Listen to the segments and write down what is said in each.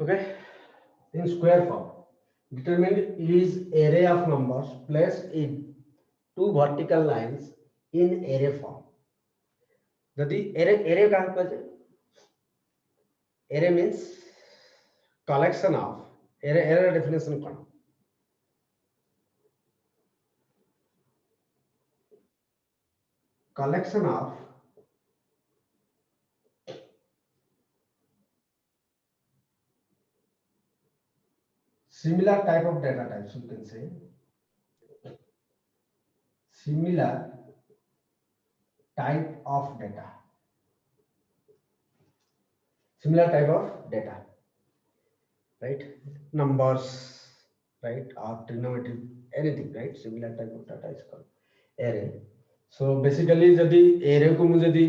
Okay, in square form, determine is array of numbers placed in two vertical lines in array form. Jadi array kaha kuhaଯାଏ? Array means collection of array definition कौन? Collection of similar type of data types, you can say similar type of data, similar type of data, right? Numbers, right? Or trigonometry, anything, right? Similar type of data is called array. So basically जदि array को मुझे जदि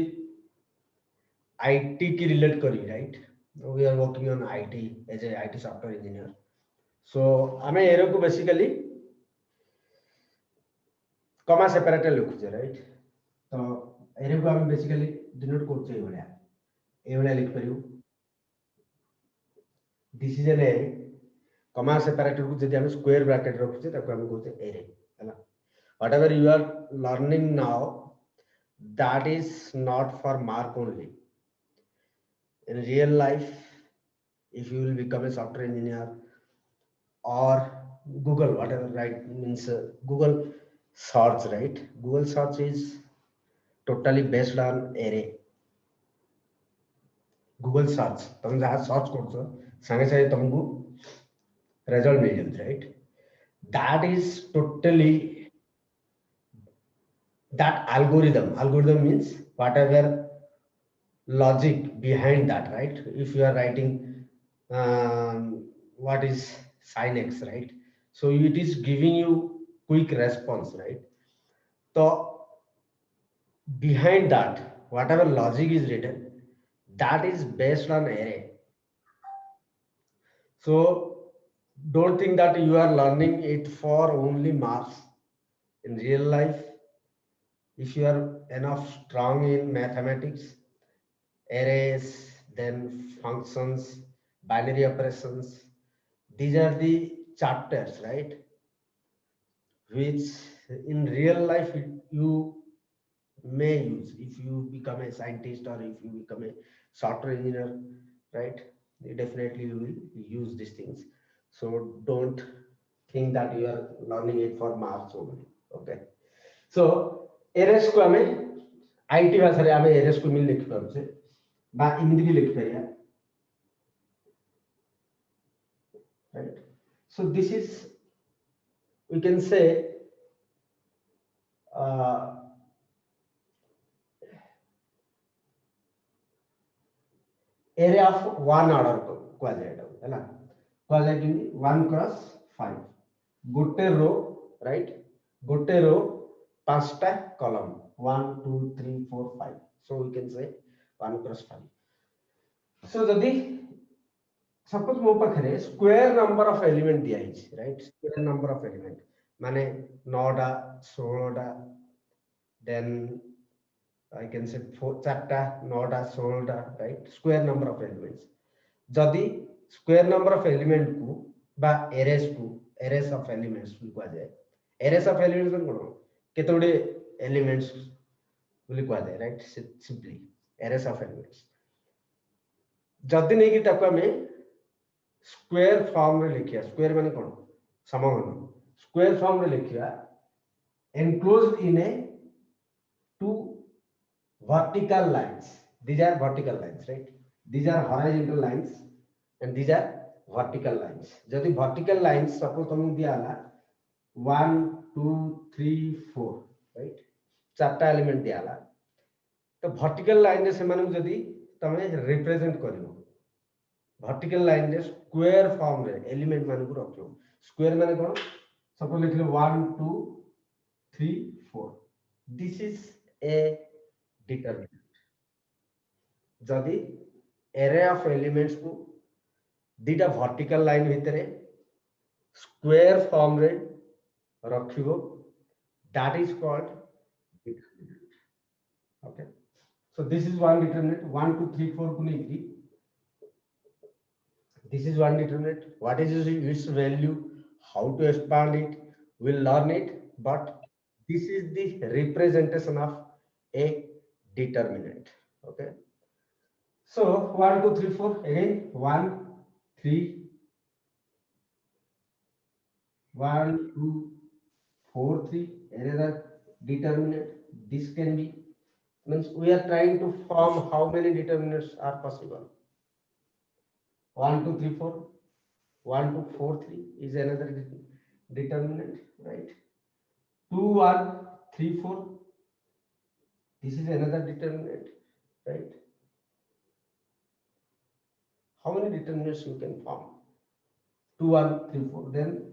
IT की relate करी, right? We are working on IT as a IT software engineer. So हमें array को basically कमा separator लिखुचे, right? तो एरे को हम बेसिकली डिनोट करछे ए भलिया लिख परियो दिस इज एन एरे कमा सेपरेटर को जदि हम स्क्वायर ब्रैकेट रखुचे ताको हम कहते एरे हला whatever you are learning now that is not for mark only in real life if you will become a software engineer or Google whatever, right? Means Google search, right? Google search is totally based on array. Google search तुम जहाँ search करछो संगे संगे तुमको result मिल जाଉଛି, right? That is totally that algorithm means whatever logic behind that, right? If you are writing what is sin x, right? So it is giving you quick response, right? So behind that whatever logic is written, that is based on array. So don't think that you are learning it for only marks. In real life, if you are enough strong in mathematics, arrays, then functions, binary operations, these are the chapters, right? Which in real life you may use if you become a scientist or if you become a software engineer, right? Definitely you will use these things. So don't think that you are learning it for marks only. Okay, so arrays को हमें IT भाषा रे हमें arrays को मिल लिख पारुछे बा इमिति भी लिख परिया, right? So this is, we can say array of one order को कुआ जाए हैला कुआ जाए कि 1 क्रॉस 5 गोटे रो, राइट? गोटे रो पांचटा column 1 2 3 4 5, so we can say 1 cross 5. so जदी सपोज मो पाखरे स्क्वायर नंबर ऑफ एलिमेंट दिया है, right? Square number of element माने 9 टा 16 टा, देन I can say 4 चारटा 9 टा 16 टा, right? Square number of elements जदी स्क्वायर नंबर ऑफ एलिमेंट को बा एरेस को एरेस ऑफ एलिमेंट्स को कहा जाए. एरेस ऑफ एलिमेंट्स कोन केतोडे एलिमेंट्स बोली कहा जाए, right? Simply arrays of elements जदी नै कि ताको हमें स्क्वायर फॉर्म रे लिखिया. स्क्वायर माने कोन? समघन. स्क्वायर फॉर्म रे लिखिया enclosed in a two vertical lines. These are vertical lines, right? These are horizontal lines and these are vertical lines. जदी vertical lines suppose तुमको दिया ना 1 2 3 4, right? चारटा एलिमेंट दिया ना तो vertical line रे से माने जदी तमे रिप्रेजेंट करियो vertical line रे स्क्वायर फॉर्म रे एलिमेंट मान को रखियो. स्क्वायर माने कोन? Suppose लिखिलो 1 2 3 4. This is a determinant. जदि array of elements को दीटा vertical line भितरे square form रे रखिबो, that is called determinant. Okay, so this is one determinant. 1 2 3 4 को नहीं This is one determinant. What is its value? How to expand it? We'll learn it. But this is the representation of a determinant. Okay. So 1, 2, 3, 4 again. 1, 3, 1, 2, 4, 3. Another determinant. This can be, means we are trying to form how many determinants are possible. 1, 2, 3, 4. 1, 2, 4, 3 is another determinant, right? 2, 1, 3, 4. This is another determinant, right? How many determinants you can form? 2, 1, 3, 4. Then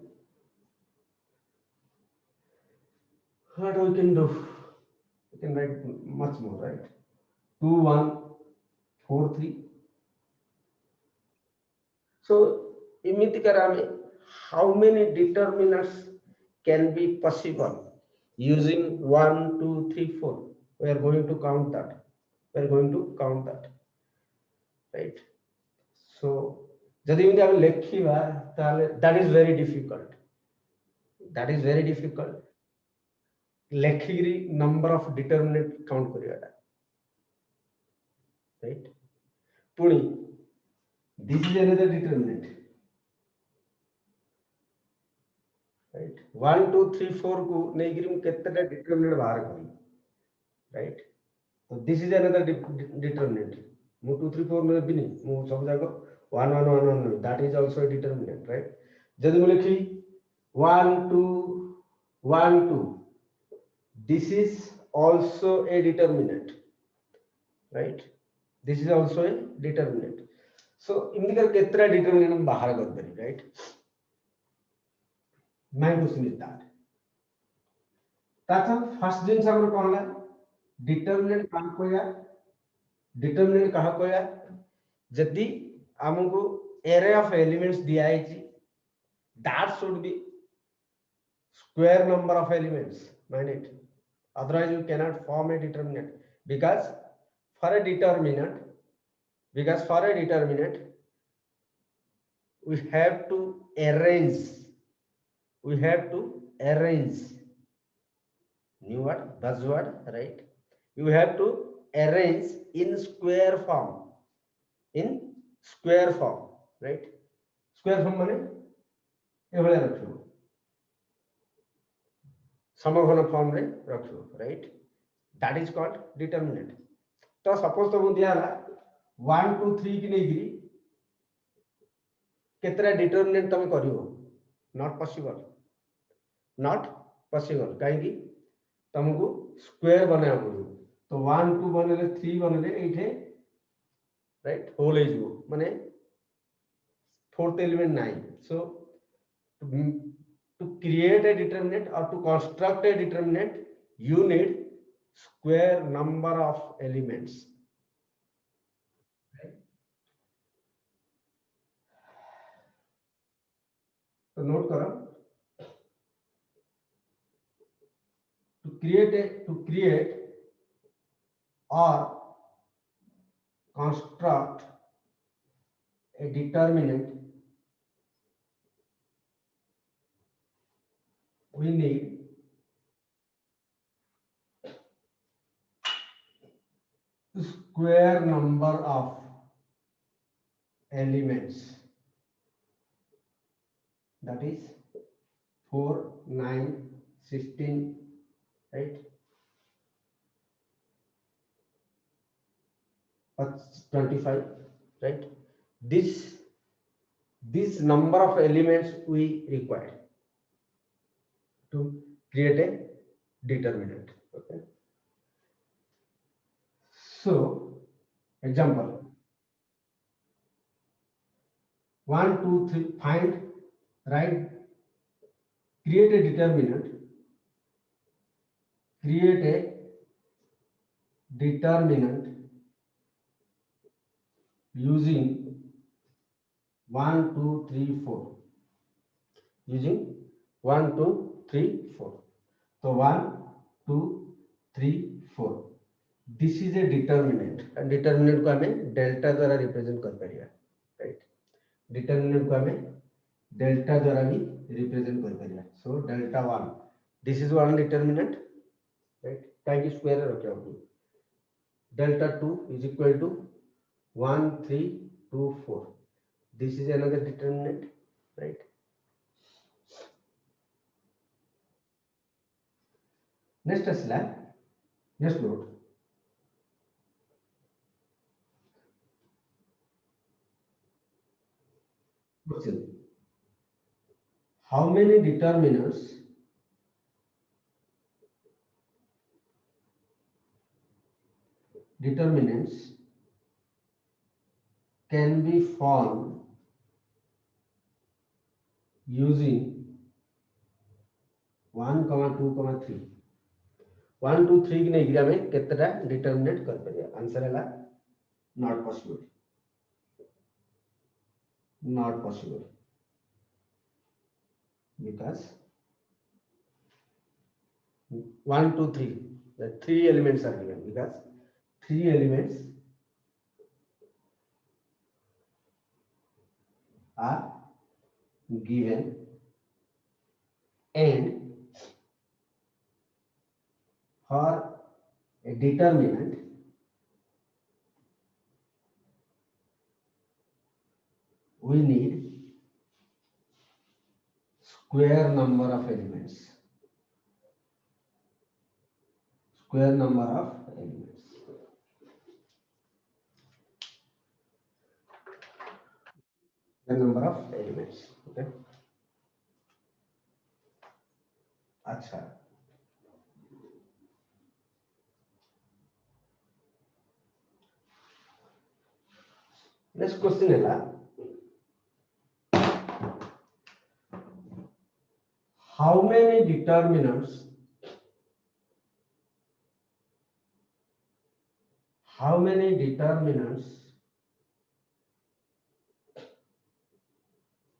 what we can do? We can write much more, right? 2, 1, 4, 3. So, how many determinants can be possible using 1, 2, 3, 4? We are going to count that. We are going to count that, right? So, that is very difficult. That is very difficult. Lekhigri number of determinant count kariya, right? Puni, this is another determinant, right? 1, 2, 3, 4 को नेगिरी में कितने determinant बाहर करी, right? So this is another determinant. Move 2, 3, 4 में भी नहीं, move सब जगह 1, 1, 1, 1. That is also a determinant, right? जब मैं लिखी 1, 2, 1, 2. This is also a determinant, right? This is also a determinant. So इनका कितना determinant हम बाहर कर देंगे, right? My question is that. ताकि first दिन सागर कौन है? Determinant कहाँ को या? Determinant कहाँ को या? जल्दी हमको array of elements दिया है जी. That should be square number of elements. Mind it. Otherwise, you cannot form a determinant because for a determinant, we have to arrange. New word, buzzword, right? You have to arrange in square form. Right? Square form means एवढे रखो. समघन form रे रखो, right? That is called determinant. तो suppose तो दिया ला 1, 2, 3 की नहीं गिरी कितना determinant तमे करियो? Not possible. कहीं तुमको स्क्वायर बनाया पड़ो. तो 1, 2 बनले 3 बनले 8 है, right? होल है जो माने fourth element 9. So to create a determinant or to construct a determinant, you need square number of elements. Right? So note करो. To create or construct a determinant, we need square number of elements, that is 4, 9, 16, right? That's 25, right? This number of elements we require to create a determinant. Okay. So, example 1, 2, 3. Find, right? Create a determinant. Create a determinant using 1, 2, 3, 4. Using 1, 2, 3, 4. So 1, 2, 3, 4. This is a determinant. And determinant को हमें delta द्वारा represent कर पाएगा, right? Determinant को हमें delta द्वारा भी represent कर परिया so delta 1 this is one determinant right time square रखा हो delta 2 is equal to 1 3 2 4 this is another determinant right next asla next note question how many determinants can be formed using 1 2 3 1 2 3 की नहीं में कितना determinant कर परिया answer है not possible because 1 2 3 the three elements are given because three elements are given and for a determinant we need square number of elements square number of elements okay अच्छा next question है how many determinants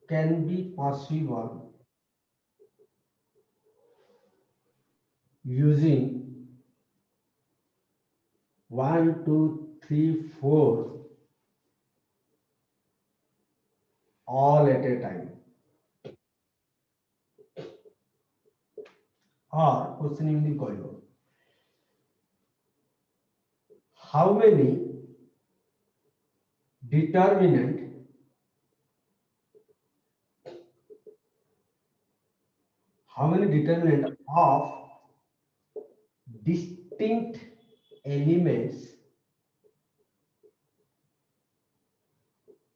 can be possible using 1 2 3 4 all at a time or question in the coil how many determinant of distinct elements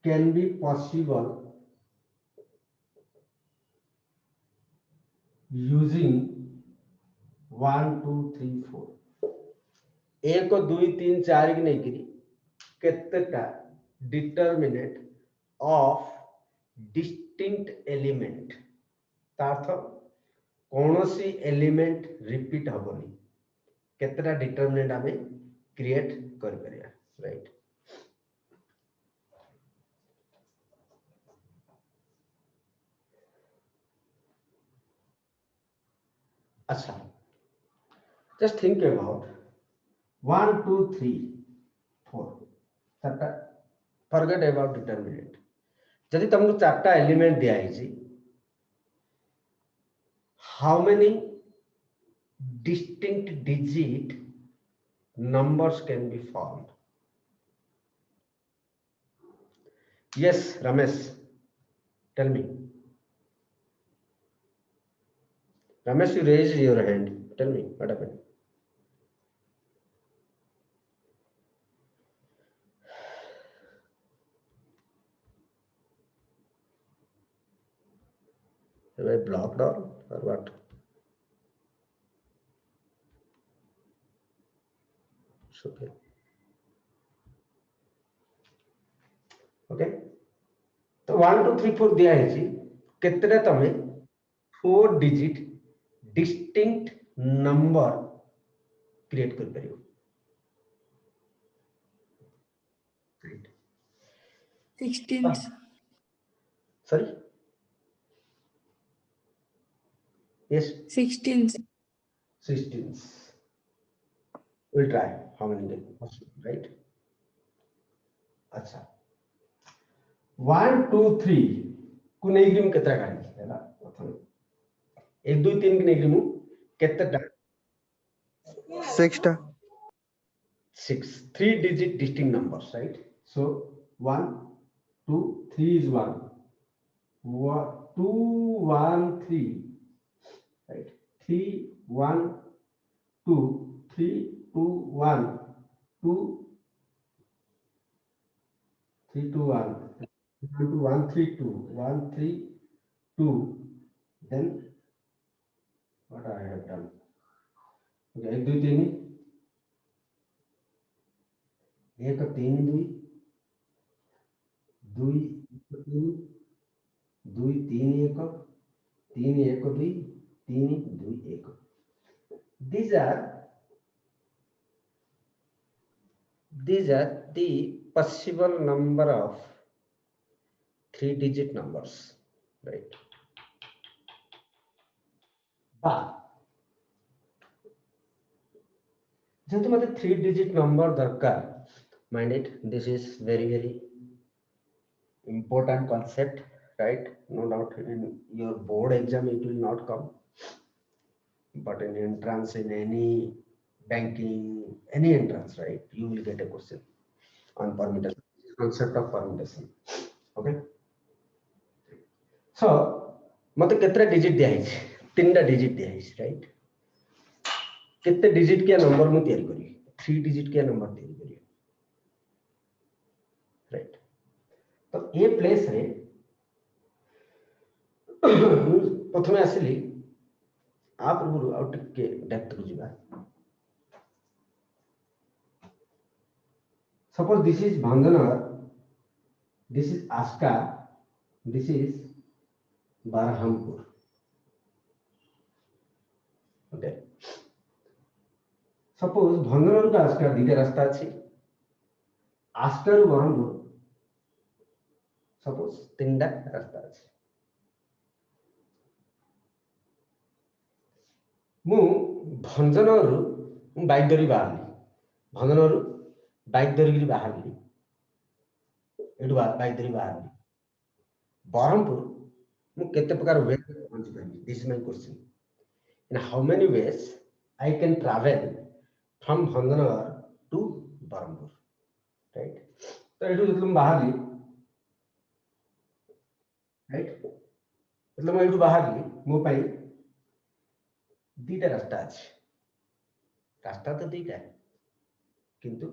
can be possible using 1 2 3 4 एक 2 3 4 की नहीं करी केतटा determinant of distinct element तार्थ कौनसी element repeat हबनी केतटा determinant आमे create कर परिया right अच्छा just think about 1 2 3 4 चारटा forget about determinant जदि तुमको चारटा एलिमेंट दिया है how many distinct digit numbers can be formed yes Ramesh tell me Ramesh you raised your hand tell me what happened have I blocked or what it's okay okay तो 1 2 3 4 दिया है केतटा तमे 4 digit distinct number create कर परियो 16 sorry yes 16 we'll try how many possible right अच्छा 1 2 3 को Negri मु केतरा काढी हैला प्रथम 1 2 3 के नेग्री मु केतटा 6 टा 6 3 digit distinct numbers, right? So 1 2 3 is 1 2 1 3, right? 3 1 2 3 2 1 2 3 2 1 1 3 2 1 3 2. Then what I have done? Okay, 1 2 3 1 3 2 2 3 2 3 1 3 1 2 3 2 1. These are the possible number of 3-digit numbers, right? But जेहेतु मते 3-digit number दरकार, mind it, this is very important concept, right? No doubt in your board exam it will not come, but in entrance, in any banking, any entrance, right, you will get a question on permutation, concept of permutation. Okay, so मते केतरा digit दिया है? 3टा digit दिया है, right? कितने digit के number मु तैयारी करी? 3 digit के नंबर तैयारी करी, right? तो ये प्लेस रे प्रथमे आसिली आप पूर्व आउट के डेप्थ को जिबा. Suppose this is Bhanganar, this is Aska, this is Barhampur. Okay. Suppose Bhanganar to Aska dite rasta achi. Aska ru Barhampur suppose 3टा rasta achi. मु भंजनरु बाइक धरी बाहरली. भंजनरु बाइक धरी बाहरली. एटु बाइक धरी बाहरली. Barhampur मु केते प्रकार वे पहुंची पानी. This is my question. In how many ways I can travel from Bhanganar to Barhampur, right? तो एटु जतलम बाहरली, right? मतलब मैं एटु बाहरली मो पाई दीटा रास्ता अछि. रास्ता तो दीटा किंतु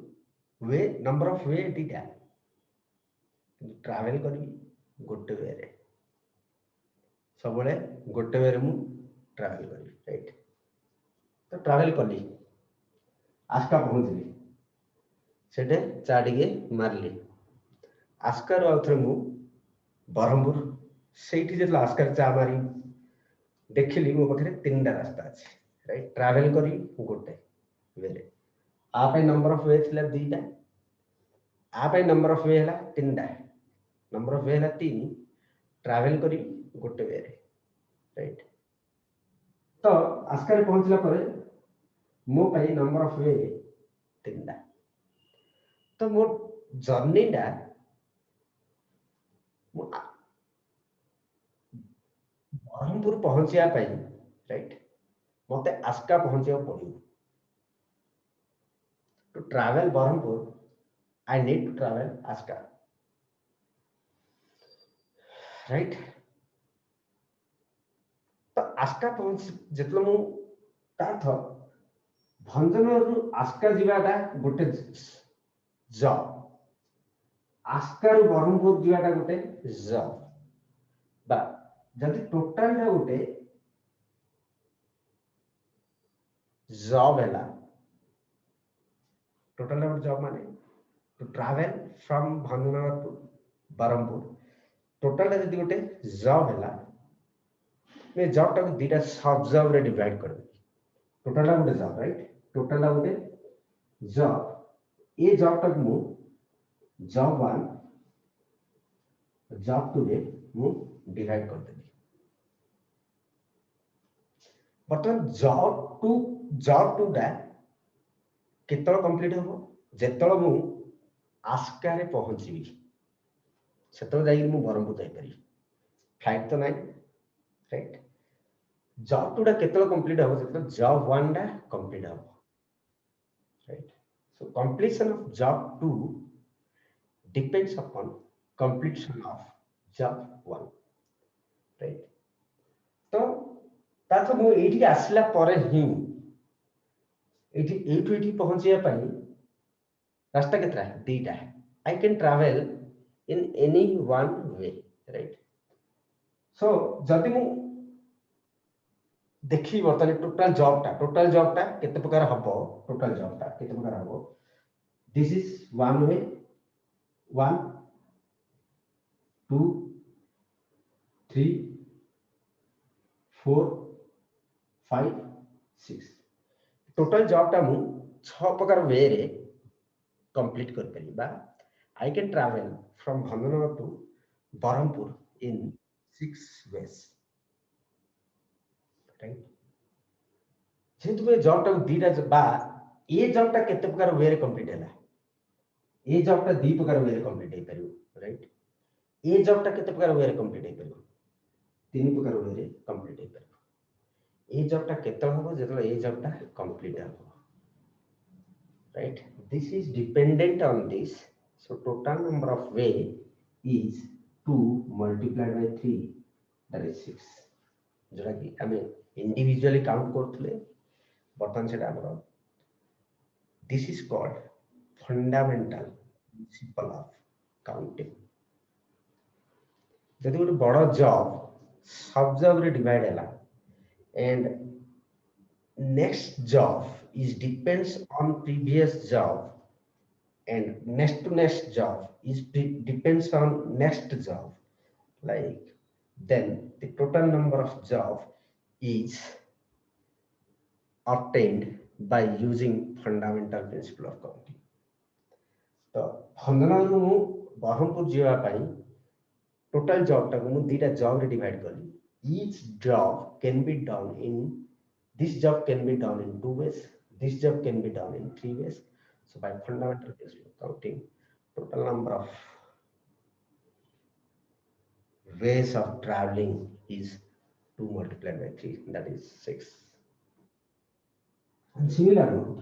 वे नंबर ऑफ वे दीटा किंतु ट्रैवल करी गोटे वे रे सबले गोटे वे रे मु ट्रैवल करी, राइट? तो ट्रैवल कली आस्का पहुंचली सेटे चाडिगे मारली. आस्का रो आउथरे मु बरहमपुर सेठी जे आस्का चा मारी देखिली मो पाखरे 3टा रास्ता अछि, राइट? ट्रैवल करी गोटे वे रे. आ पे नंबर ऑफ वे थिला 2टा, आ पे नंबर ऑफ वे हला 3टा. नंबर ऑफ वे हला 3, ट्रैवल करी गोटे वे रे, राइट? तो आस्का रे पहुंचला परे मो पाई नंबर ऑफ वे 3टा. तो मो जर्नी डा बरहमपुर पहुंचिया पाई, राइट? मते आस्का पहुंचिया पड़ियो. To travel Berhampur, I need to travel Aska, right? तो आस्का पहुंच जेतलो मु ताथ भंजनरु आस्का जिबाटा गोटे जॉब, आस्का रु बरहमपुर जिबाटा गोटे जॉब. बा जदि टोटल टा गोटे जॉब हैला, टोटल नंबर जॉब माने to travel from Bhanjanagar to Berhampur. Total जदि गोटे जॉब हैला, मैं जॉब टा को दीटा सब जॉब रे डिवाइड कर दे. टोटल गोटे जॉब, राइट? टोटल गोटे जॉब. ए जॉब टा मु जॉब 1 जॉब 2 रे मु डिवाइड कर दे. बर्तमान जॉब 2 टा केतल कंप्लीट हो जेतल मु आस्का रे पहुंचीबी. सेतबे जाई मु बरहमपुर जाई पारी फ्लाइट तो नाही राइट जॉब 2 टा केतल कंप्लीट हो जब जॉब 1 टा कंप्लीट हो right so completion of job 2 depends upon completion of job 1 right तो तातो मु एठी आसला परे ही एठी एठु एठी पहुंचिया पाई रास्ता केतरा दीटा I can travel in any one way right so जदि मु देखी बर्तमान टोटल जॉब टा केते प्रकार हबो टोटल जॉब टा केते प्रकार हबो this is one way 1 2 3 4 5 6 total job टा मु 6 प्रकार वे रे कंप्लीट कर परिबा I can travel from Bhanjanagar to Berhampur in 6 ways right जेतु बे जॉब टा दीटा बा ए जॉब टा केते प्रकार वे रे कंप्लीट हैला ए जॉब टा दी प्रकार वे रे कंप्लीट हे परिबो राइट ए जॉब टा केते प्रकार वे रे कंप्लीट हे परिबो तीन प्रकार वे रे कंप्लीट हे परिबो ए जॉब टा केते होबो जेतले ए जॉब टा कंप्लीट हो right this is dependent on this so total number of way is 2 multiplied by 3 that is 6 जोरा कि हमें इंडिविजुअली काउंट करथले बर्तन सेटा हमर this is called fundamental principle of counting जदि गोटे बड़ जॉब सब जॉब रे डिवाइड हैला and next job is depends on previous job and next to next job is depends on next job like then the total number of job is obtained by using fundamental principle of counting तो भंगनगर मु बरहमपुर जीवा पाई total job टा मु दीटा job रे divide करी each job can be done in this job can be done in 2 ways this job can be done in 3 ways so by fundamental principle of counting total number of ways of traveling is 2 multiplied by 3 that is 6 and similar note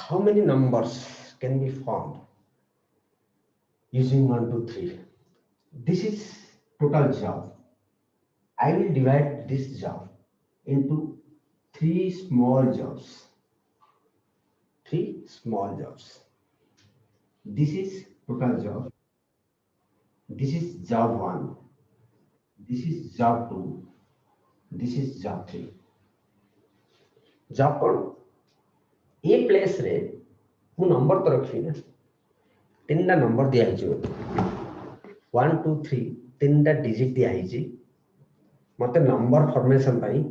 how many numbers can be formed using 1 2 3 this is total job I will divide this job into 3 small jobs. 3 small jobs. This is total job. This is job 1. This is job 2. This is job 3. Job कौन? ये place रे मु number तो रखी ना 3टा number दिया है जो 1 2 3 3टा डिजिट दिया है जी मते नंबर फॉर्मेशन पाई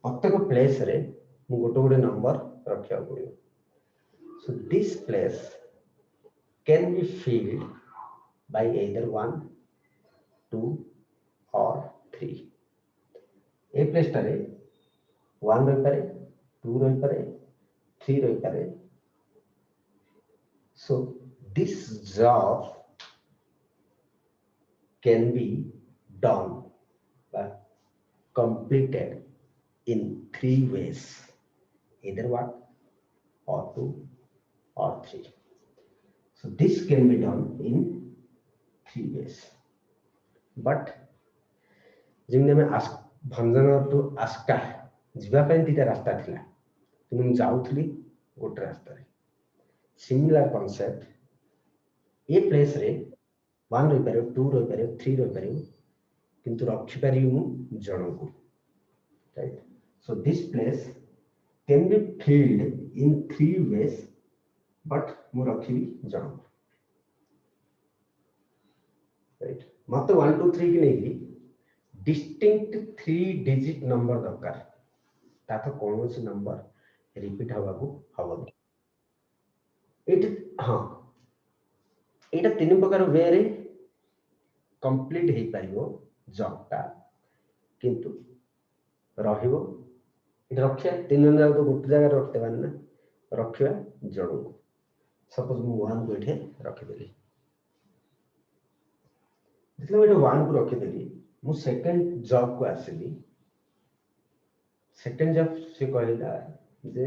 प्रत्येक प्लेस रे मु गोटे गोटे नंबर रखिया पड़ियो so this place can be filled by either 1 2 और 3 ए प्लेस टारे 1 रही पारे 2 रही पारे 3 रही पारे so this job can B done completed in 3 ways either 1 or 2 or 3 so this can be done in 3 ways but जिमने में भंजनगर टू आस्का जीवा पे तीटा रास्ता थिला तुम जाउथली गोटे रास्ता रे सिमिलर कांसेप्ट ए प्लेस रे 1 रही पारे 2 रही पारे 3 रही पारे किंतु रखी पारि मु जण को right so this place can be filled in 3 ways but मु रखी जण राइट मत 1 2 3 की नहीं डिस्टिंक्ट 3 डिजिट नंबर दरकार ता तो कौन से नंबर रिपीट हवा को हवनी एट हां एटा 3 प्रकार वे रे कंप्लीट हे पारिबो जॉब टा किंतु रहिबो इट रखिया 3 जन तो गोटे जगह रखते बान ना रखिया जण को सपोज मु 1 को एठे रखि देली मतलब एठे 1 को रखि देली मु सेकंड जॉब को आसिली सेकंड जॉब से कहला जे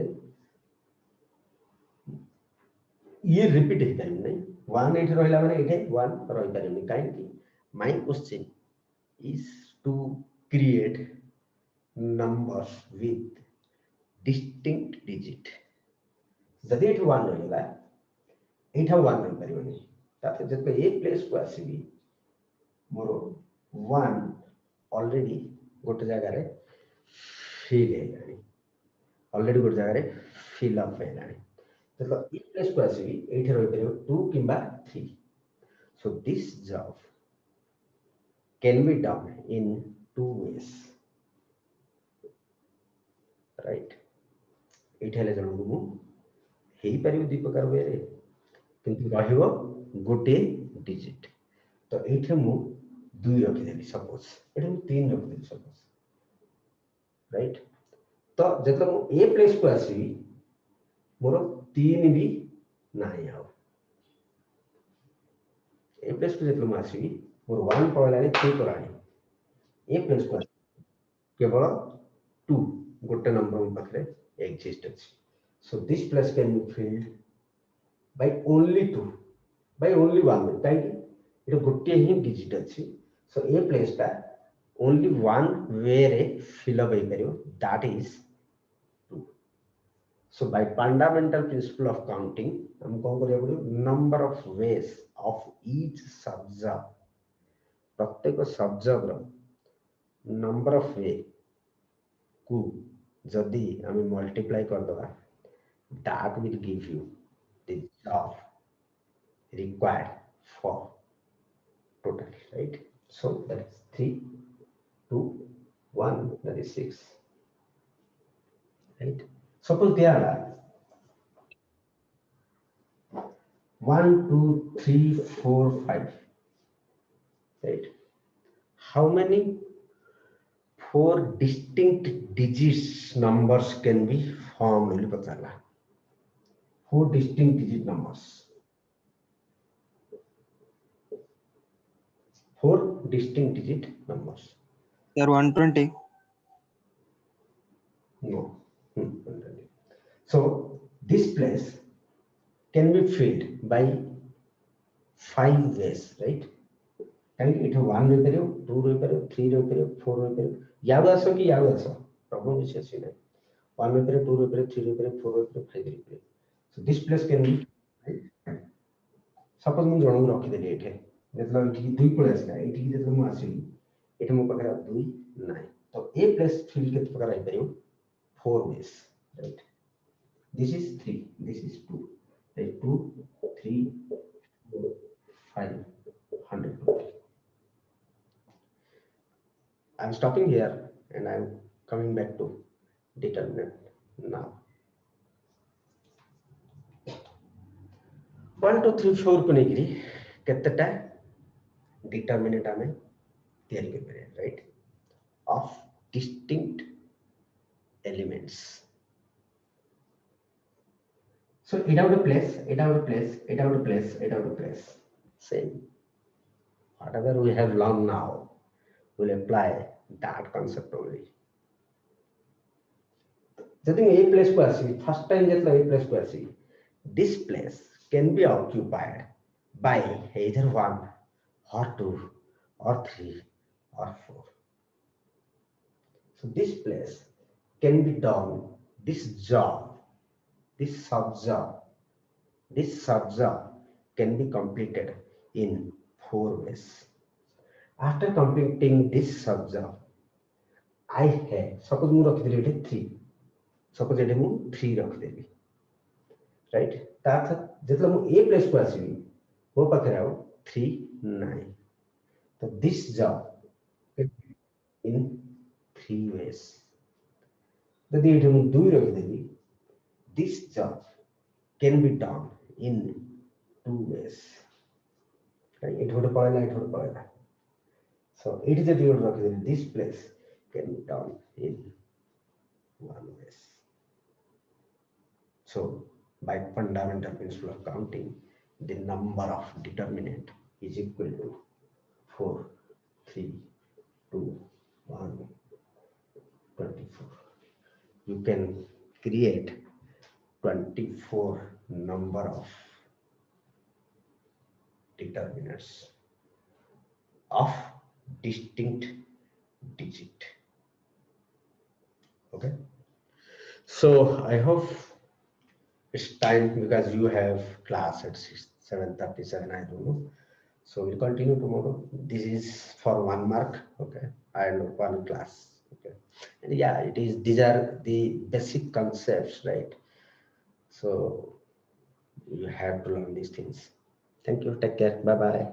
ये रिपीट हे टाइम नहीं 1 एठे रहला माने एठे 1 रहि पारेनी काहे कि my question is to create numbers with distinct digit जदि एठे 1 रहला एठा 1 रहि पारिबनी ताते जब ए प्लेस को आसीबी मोर 1 ऑलरेडी गोटे जगह रे फिल हे जानी ऑलरेडी गोटे जगह रे फिल अप हे जानी तो ए प्लेस को आसीबी एठे रहि पारिबो 2 किंबा 3 so this job can be done in two ways right एठे ले जणो मु हेई पारिबो दि प्रकार वे रे किंतु रहिबो गोटे डिजिट तो एठे मु 2 रखि देली सपोज एठे मु 3 रखि देली सपोज राइट तो जत मु ए प्लेस को आसी मोर 3 भी नाही आउ ए प्लेस को जत मु आसी मोर 1 पळलानी 3 पळानी ए प्लेस को केवल 2 गोटे नंबर मो पाखरे एक्जिस्ट अछि so this place can be filled by only 2 by only 1 काहे कि एटा गोटे ही डिजिट अछि so ए प्लेस ता only one way रे fill up होई परियो that is 2 so by fundamental principle of counting हम कोन करिया पड़ियो number of ways of each subject प्रत्येक subject row number of way को जदि हम मल्टीप्लाई कर दवा that will give you the job required for total right so that is 3 2 1 that is 6 right suppose there are 1 2 3 4 5 right how many 4 distinct digits numbers can be formed only पचाला 4 distinct digit numbers 4 distinct digit numbers Sir, 120. no so this place can be filled by 5 ways right काहे इठो 1 रहि परियो 2 रहि परियो 3 रहि परियो 4 रहि परियो याद आसो कि याद आसो प्रॉब्लम विशेष नै 1 रहि परियो 2 रहि परियो 3 रहि परियो 4 रहि परियो 5 रहि परियो so this place can be suppose मु जणो रखि देली एठे जेतला कि 2 पळे आसला एठी कि जेतला मु आसीली एठे मो पकरा 2 नाही तो ए प्लेस फिल केत प्रकार आइ परियो 4 ways right this is 3 this is 2 right 2 3 4 5 100 I'm stopping here and I'm coming back to determinant now 1 2 3 4 को नेगिरी केतेटा डिटरमिनेंट हमें तैयारी कर पारे right of distinct elements so it out a place it out a place it out a place it out a place same whatever we have learned now will apply that concept only जदि a place को आसी first time जेतला a place को आसी this place can be occupied by either 1 or 2 or 3 or 4 so this place can be done this job this subjob can be completed in 4 ways after completing this subjob I have suppose mu rakhi deli 3 suppose एटे मु 3 रख देली right ताथ जेतला मु a place को आसीबी मो पाखरे आउ 3 नाही तो this job in 3 ways जदि एटे मु 2 रख देली this job can be done in 2 ways right एटे गोटे पळला so एटे जदि गोटे रख देली this place can be done in 1 ways so by fundamental principle of counting, the number of determinant is equal to 4, 3, 2, 1, 24. You can create 24 number of determinants of distinct digit. Okay, so I hope it's time because you have class at 7:37. I don't know, so we'll continue tomorrow. This is for 1 mark, okay, and 1 class, okay. And yeah, it is, these are the basic concepts, right? So you have to learn these things. Thank you, take care, bye bye.